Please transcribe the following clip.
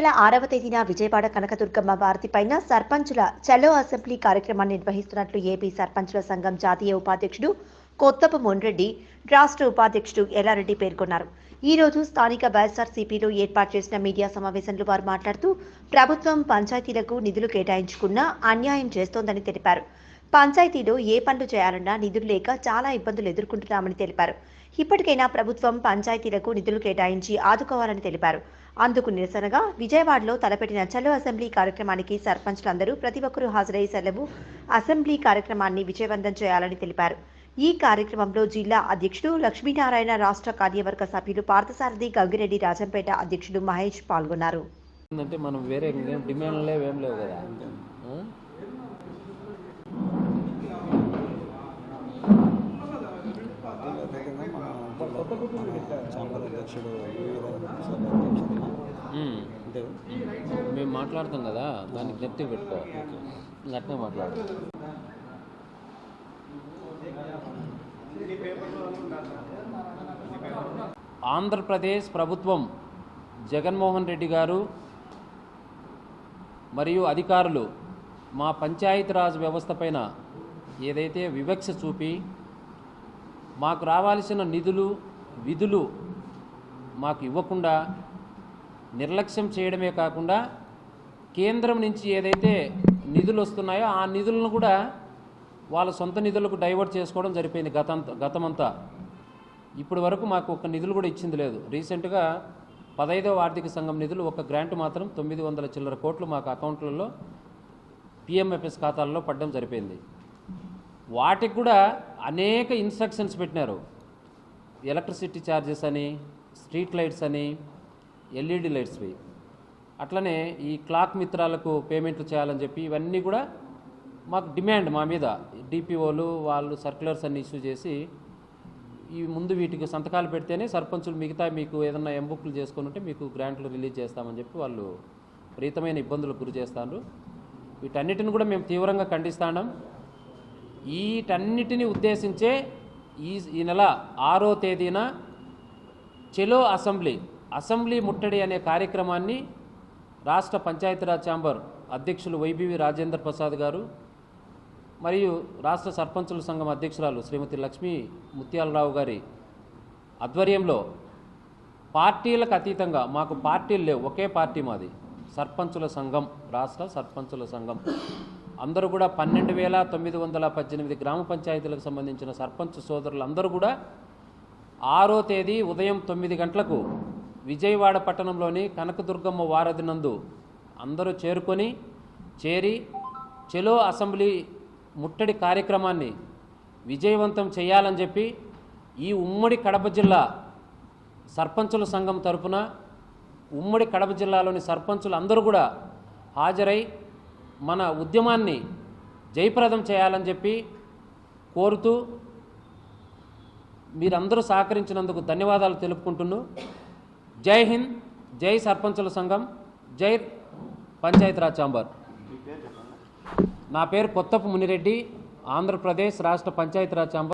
నెల 6వ తేదీన విజయవాడ కనకదుర్గమ్మ వారధిపైన సర్పంచుల చలో అసెంబ్లీ కార్యక్రమాన్ని నిర్వహిస్తున్నట్లు ఏపీ సర్పంచుల సంఘం జాతీయ ఉపాధ్యక్షుడు కొత్తపు మొన్రెడ్డి, రాష్ట్ర ఉపాధ్యక్షుడు ఎల్లారెడ్డి పేర్కొన్నారు. ఈ రోజు స్థానిక వైఎస్ఆర్సీపీలో ఏర్పాటు చేసిన మీడియా సమావేశంలో వారు మాట్లాడుతూ ప్రభుత్వం పంచాయతీలకు నిధులు కేటాయించుకున్నా అన్యాయం చేస్తోందని తెలిపారు. పంచాయతీలో ఏ పనులు చేయాలన్నా నిధులు లేక చాలా ఇబ్బందులు ఎదుర్కొంటున్నామని తెలిపారు. ఇప్పటికైనా ప్రభుత్వం పంచాయతీలకు నిధులు కేటాయించి ఆదుకోవాలని తెలిపారు. అందుకు నిరసనగా విజయవాడలో తలపెట్టిన చలో అసెంబ్లీ కార్యక్రమానికి సర్పంచ్లందరూ ప్రతి ఒక్కరూ హాజరై సెలవు అసెంబ్లీ కార్యక్రమాన్ని విజయవంతం చేయాలని తెలిపారు. ఈ కార్యక్రమంలో జిల్లా అధ్యక్షుడు లక్ష్మీనారాయణ, రాష్ట్ర కార్యవర్గ సభ్యులు పార్థసారథి, గంగిరెడ్డి, రాజంపేట అధ్యక్షుడు మహేష్ పాల్గొన్నారు. మనం వేరే డిమాండ్ లేవు, ఏం లేవు కదా. మేము మాట్లాడుతాం కదా, దానికి జ్ఞప్తి పెట్టుకో, అట్నే మాట్లాడు. ఆంధ్రప్రదేశ్ ప్రభుత్వం జగన్మోహన్ రెడ్డి గారు మరియు అధికారులు మా పంచాయతీరాజ్ వ్యవస్థ పైన ఏదైతే వివక్ష చూపి మాకు రావాల్సిన నిధులు విధులు మాకు ఇవ్వకుండా నిర్లక్ష్యం చేయడమే కాకుండా కేంద్రం నుంచి ఏదైతే నిధులు వస్తున్నాయో ఆ నిధులను కూడా వాళ్ళ సొంత నిధులకు డైవర్ట్ చేసుకోవడం జరిపోయింది గతమంతా. ఇప్పటి వరకు మాకు ఒక్క నిధులు కూడా ఇచ్చింది లేదు. రీసెంట్గా 15వ ఆర్థిక సంఘం నిధులు ఒక గ్రాంట్ మాత్రం 900 చిల్లర కోట్లు మాకు అకౌంట్లలో పిఎంఎఫ్ఎస్ ఖాతాల్లో పడడం జరిపోయింది. వాటికి కూడా అనేక ఇన్స్ట్రక్షన్స్ పెట్టినారు. ఎలక్ట్రిసిటీ ఛార్జెస్ అని, స్ట్రీట్ లైట్స్ అని, ఎల్ఈడి లైట్స్వి, అట్లనే ఈ క్లాక్ మిత్రాలకు పేమెంట్లు చేయాలని చెప్పి ఇవన్నీ కూడా మాకు డిమాండ్. మా మీద డిపిఓలు వాళ్ళు సర్క్యులర్స్ అన్ని ఇష్యూ చేసి ఈ ముందు వీటికి సంతకాలు పెడితేనే సర్పంచులు మిగతా మీకు ఏదన్నా ఎంబుక్లు చేసుకుని ఉంటే మీకు గ్రాంట్లు రిలీజ్ చేస్తామని చెప్పి వాళ్ళు విపరీతమైన ఇబ్బందులకు గురి చేస్తారు. వీటన్నిటిని కూడా మేము తీవ్రంగా ఖండిస్తున్నాం. వీటన్నిటిని ఉద్దేశించే ఈ నెల 6వ తేదీన చెలో అసెంబ్లీ ముట్టడి అనే కార్యక్రమాన్ని రాష్ట్ర పంచాయతీరాజ్ ఛాంబర్ అధ్యక్షులు వైబీవి రాజేంద్ర ప్రసాద్ గారు మరియు రాష్ట్ర సర్పంచుల సంఘం అధ్యక్షురాలు శ్రీమతి లక్ష్మీ ముత్యాలరావు గారి ఆధ్వర్యంలో పార్టీలకు అతీతంగా, మాకు పార్టీలు లేవు, ఒకే పార్టీ మాది సర్పంచుల సంఘం, రాష్ట్ర సర్పంచుల సంఘం. అందరూ కూడా 12,918 గ్రామ పంచాయతీలకు సంబంధించిన సర్పంచ్ సోదరులందరూ కూడా 6వ తేదీ ఉదయం 9 గంటలకు విజయవాడ పట్టణంలోని కనకదుర్గమ్మ వారధి నందు అందరూ చేరి చెలో అసెంబ్లీ ముట్టడి కార్యక్రమాన్ని విజయవంతం చేయాలని చెప్పి ఈ ఉమ్మడి కడప జిల్లా సర్పంచుల సంఘం తరపున ఉమ్మడి కడప జిల్లాలోని సర్పంచులు అందరూ కూడా హాజరై మన ఉద్యమాన్ని జయప్రదం చేయాలని చెప్పి కోరుతూ మీరందరూ సహకరించినందుకు ధన్యవాదాలు తెలుపుకుంటున్నాను. జై హింద్, జై సర్పంచుల సంఘం, జై పంచాయతీరాజ్ ఛాంబర్. నా పేరు కొత్తపు మునిరెడ్డి, ఆంధ్రప్రదేశ్ రాష్ట్ర పంచాయతీరాజ్ ఛాంబర్